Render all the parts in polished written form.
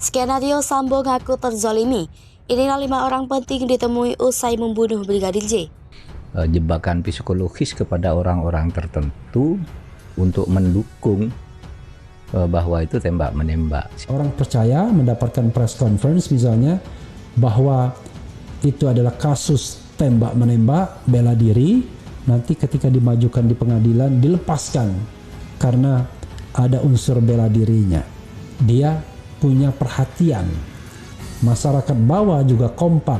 Skenario Sambo ngaku terzolimi. Inilah 5 orang penting ditemui usai membunuh Brigadir J. Jebakan psikologis kepada orang-orang tertentu untuk mendukung bahwa itu tembak-menembak. Orang percaya mendapatkan press conference misalnya bahwa itu adalah kasus tembak-menembak, bela diri, nanti ketika dimajukan di pengadilan dilepaskan karena ada unsur bela dirinya. Dia punya perhatian. Masyarakat bawah juga kompak,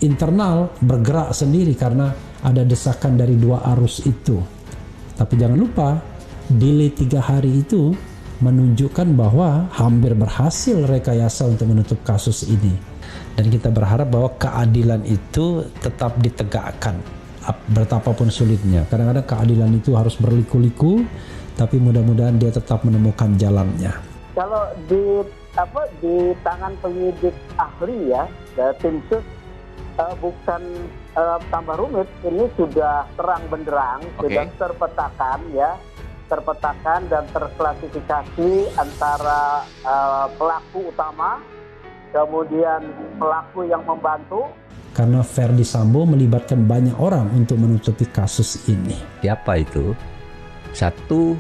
internal bergerak sendiri karena ada desakan dari dua arus itu. Tapi jangan lupa, delay 3 hari itu menunjukkan bahwa hampir berhasil rekayasa untuk menutup kasus ini. Dan kita berharap bahwa keadilan itu tetap ditegakkan, betapapun sulitnya. Kadang-kadang keadilan itu harus berliku-liku, tapi mudah-mudahan dia tetap menemukan jalannya. Kalau di tangan penyidik ahli ya, tim sus bukan tambah rumit, ini sudah terang benderang, sudah terpetakan dan terklasifikasi antara pelaku utama, kemudian pelaku yang membantu. Karena Ferdi Sambo melibatkan banyak orang untuk menutupi kasus ini. Siapa itu? 1,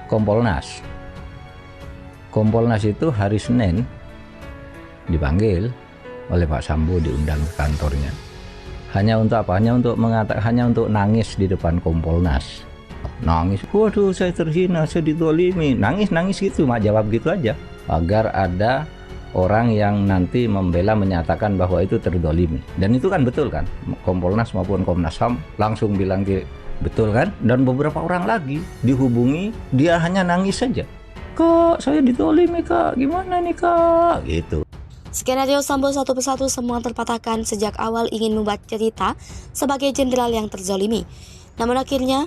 Kompolnas. Kompolnas itu hari Senin dipanggil oleh Pak Sambo, diundang ke kantornya. Hanya untuk apa? Hanya untuk nangis di depan Kompolnas. Nangis, waduh saya terhina, saya ditolimi. Nangis gitu, mak jawab gitu aja. Agar ada orang yang nanti membela menyatakan bahwa itu terdolimi. Dan itu kan betul kan? Kompolnas maupun Komnas HAM langsung bilang betul kan? Dan beberapa orang lagi dihubungi, dia hanya nangis saja. Kak, saya ditolimi kak, gimana nih kak? Gitu. Skenario Sambo satu persatu semua terpatahkan sejak awal ingin membuat cerita sebagai jenderal yang terzolimi. Namun akhirnya,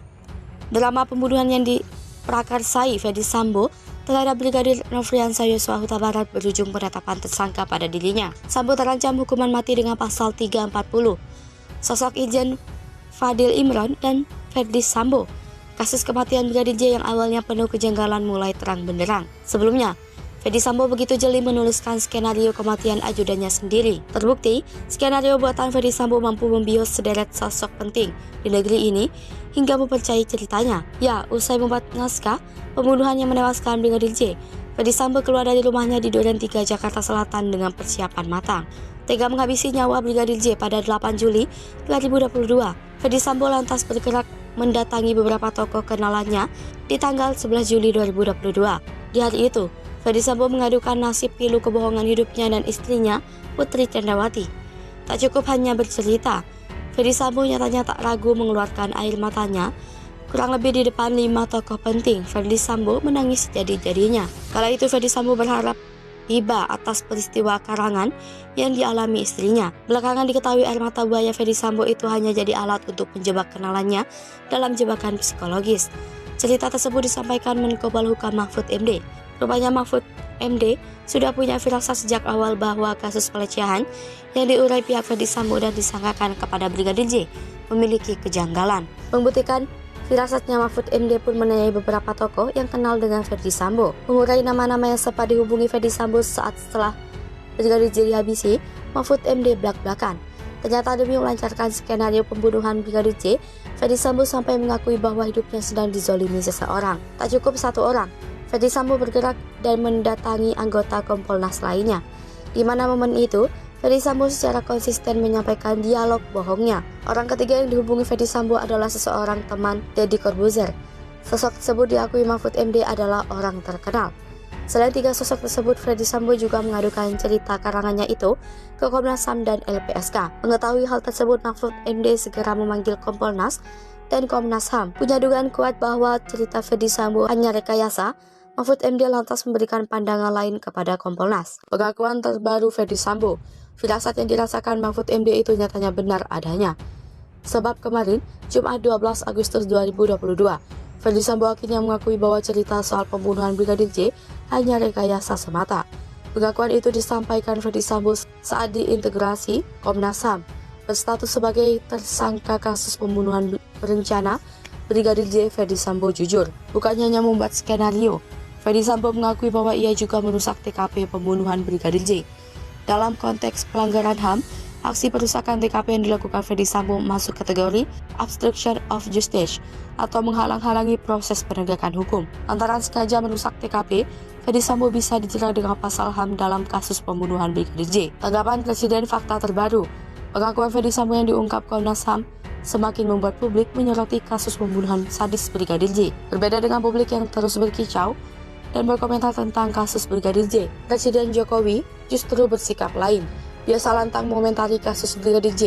drama pembunuhan yang diprakarsai Ferdi Sambo terhadap Brigadir Nofriansah Yosua Huta Barat berujung penetapan tersangka pada dirinya. Sambo terancam hukuman mati dengan pasal 340. Sosok Irjen Fadil Imron dan Ferdi Sambo. Kasus kematian Brigadir J yang awalnya penuh kejanggalan mulai terang benderang. Sebelumnya, Ferdi Sambo begitu jeli menuliskan skenario kematian ajudannya sendiri. Terbukti, skenario buatan Ferdi Sambo mampu membius sederet sosok penting di negeri ini hingga mempercayai ceritanya. Ya, usai membuat naskah pembunuhan yang menewaskan Brigadir J, Ferdi Sambo keluar dari rumahnya di Duren 3, Jakarta Selatan dengan persiapan matang. Tega menghabisi nyawa Brigadir J pada 8 Juli 2022. Ferdi Sambo lantas bergerak mendatangi beberapa tokoh kenalannya di tanggal 11 Juli 2022. Di hari itu, Ferdi Sambo mengadukan nasib pilu kebohongan hidupnya dan istrinya, Putri Candrawati. Tak cukup hanya bercerita, Ferdi Sambo nyatanya tak ragu mengeluarkan air matanya. Kurang lebih di depan 5 tokoh penting, Ferdi Sambo menangis jadi-jadinya. Kala itu Ferdi Sambo berharap iba atas peristiwa karangan yang dialami istrinya. Belakangan diketahui air mata buaya Ferdi Sambo itu hanya jadi alat untuk menjebak kenalannya dalam jebakan psikologis. Cerita tersebut disampaikan Menko Polhukam Mahfud MD. Rupanya Mahfud MD sudah punya firasat sejak awal bahwa kasus pelecehan yang diurai pihak Ferdi Sambo dan disangkakan kepada Brigadir J memiliki kejanggalan. Membuktikan firasatnya, Mahfud MD pun menanyai beberapa tokoh yang kenal dengan Ferdi Sambo. Mengurai nama-nama yang sempat dihubungi Ferdi Sambo saat setelah Brigadir J dihabisi, Mahfud MD blak-blakan. Ternyata demi melancarkan skenario pembunuhan Brigadir J, Ferdi Sambo sampai mengakui bahwa hidupnya sedang dizolimi seseorang. Tak cukup 1 orang, Ferdi Sambo bergerak dan mendatangi anggota Kompolnas lainnya. Di mana momen itu, Ferdi Sambo secara konsisten menyampaikan dialog bohongnya. Orang ketiga yang dihubungi Ferdi Sambo adalah seseorang teman Deddy Corbuzier. Sosok tersebut diakui Mahfud MD adalah orang terkenal. Selain 3 sosok tersebut, Ferdi Sambo juga mengadukan cerita karangannya itu ke Komnas HAM dan LPSK. Mengetahui hal tersebut, Mahfud MD segera memanggil Kompolnas dan Komnas HAM. Punya dugaan kuat bahwa cerita Ferdi Sambo hanya rekayasa, Mahfud MD lantas memberikan pandangan lain kepada Kompolnas. Pengakuan terbaru Ferdi Sambo, firasat yang dirasakan Mahfud MD itu nyatanya benar adanya. Sebab kemarin, Jumat 12 Agustus 2022, Ferdi Sambo akhirnya mengakui bahwa cerita soal pembunuhan Brigadir J hanya rekayasa semata. Pengakuan itu disampaikan Ferdi Sambo saat diintegrasi Komnas HAM, berstatus sebagai tersangka kasus pembunuhan berencana Brigadir J. Ferdi Sambo jujur. Bukan hanya membuat skenario, Ferdi Sambo mengakui bahwa ia juga merusak TKP pembunuhan Brigadir J. Dalam konteks pelanggaran HAM, aksi perusakan TKP yang dilakukan Ferdi Sambo masuk kategori obstruction of justice atau menghalang-halangi proses penegakan hukum. Antara sengaja merusak TKP, Ferdi Sambo bisa dijerat dengan pasal HAM dalam kasus pembunuhan Brigadir J. Tanggapan Presiden fakta terbaru, pengakuan Ferdi Sambo yang diungkap Komnas HAM semakin membuat publik menyoroti kasus pembunuhan sadis Brigadir J. Berbeda dengan publik yang terus berkicau dan berkomentar tentang kasus Brigadir J, Presiden Jokowi justru bersikap lain. Biasa lantang mengomentari kasus Brigadir J.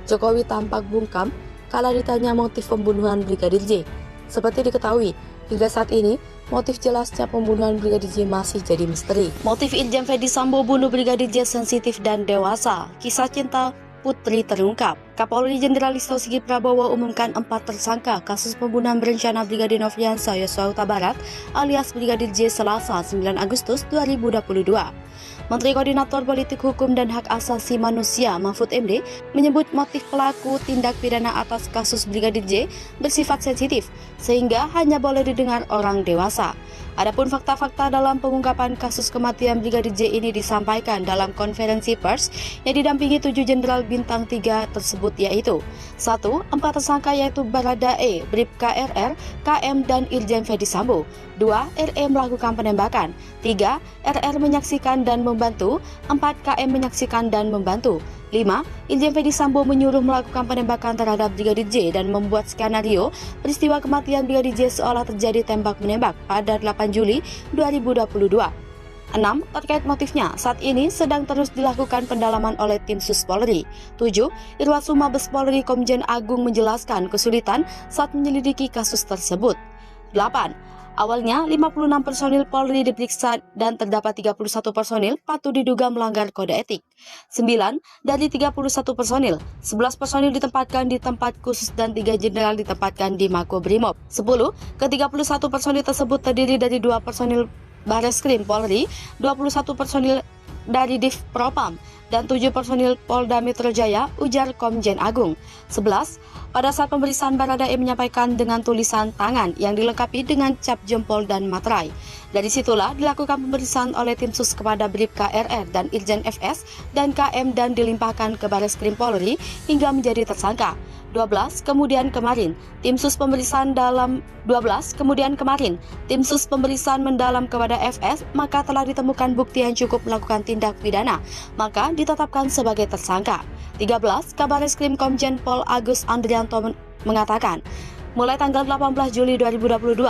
Jokowi tampak bungkam kala ditanya motif pembunuhan Brigadir J. Seperti diketahui, hingga saat ini, motif jelasnya pembunuhan Brigadir J masih jadi misteri. Motif Irjen Ferdi Sambo bunuh Brigadir J sensitif dan dewasa. Kisah cinta Putri terungkap. Kapolri Jenderal Listio Sigit Prabowo umumkan 4 tersangka kasus pembunuhan berencana Brigadir Nofriansah Yosua Huta Barat alias Brigadir J Selasa 9 Agustus 2022. Menteri Koordinator Politik Hukum dan Hak Asasi Manusia Mahfud MD menyebut motif pelaku tindak pidana atas kasus Brigadir J bersifat sensitif sehingga hanya boleh didengar orang dewasa. Adapun fakta-fakta dalam pengungkapan kasus kematian Brigadir J ini disampaikan dalam konferensi pers yang didampingi 7 jenderal bintang 3 tersebut, yaitu 1. 4 tersangka yaitu Baradae, Bribka RR, KM dan Irjen Ferdi Sambo. 2. RE melakukan penembakan. 3. RR menyaksikan dan membantu. 4. KM menyaksikan dan membantu. 5. Irjen Ferdi Sambo menyuruh melakukan penembakan terhadap Brigadir J dan membuat skenario peristiwa kematian Brigadir J seolah terjadi tembak-menembak pada 8 Juli 2022. 6. Terkait motifnya, saat ini sedang terus dilakukan pendalaman oleh tim Sus Polri. 7. Irwasum Mabes Polri Komjen Agung menjelaskan kesulitan saat menyelidiki kasus tersebut. 8. Awalnya, 56 personil Polri diperiksa dan terdapat 31 personil patut diduga melanggar kode etik. 9. Dari 31 personil, 11 personil ditempatkan di tempat khusus dan 3 jenderal ditempatkan di Makobrimob. 10. Ke-31 personil tersebut terdiri dari 2 personil Bareskrim Polri, 21 personil dari Div Propam, dan 7 personil Polda Metro Jaya, ujar Komjen Agung. 11. Pada saat pemeriksaan, Baradae menyampaikan dengan tulisan tangan yang dilengkapi dengan cap jempol dan materai. Dari situlah dilakukan pemeriksaan oleh tim sus kepada Bribka RR dan Irjen FS dan KM dan dilimpahkan ke Bareskrim Polri hingga menjadi tersangka. 12. Kemudian kemarin, tim sus pemeriksaan mendalam kepada FS, maka telah ditemukan bukti yang cukup melakukan tindak pidana, maka ditetapkan sebagai tersangka. 13. Kabareskrim Komjen Pol Agus Andrianto mengatakan, mulai tanggal 18 Juli 2022,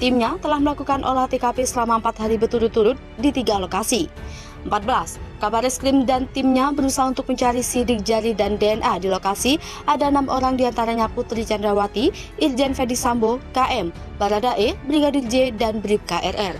timnya telah melakukan olah TKP selama 4 hari berturut-turut di 3 lokasi. 14. Kabareskrim dan timnya berusaha untuk mencari sidik jari dan DNA di lokasi. Ada 6 orang diantaranya Putri Chandrawati, Irjen Ferdi Sambo, KM, Baradae, Brigadir J, dan Bribka RR.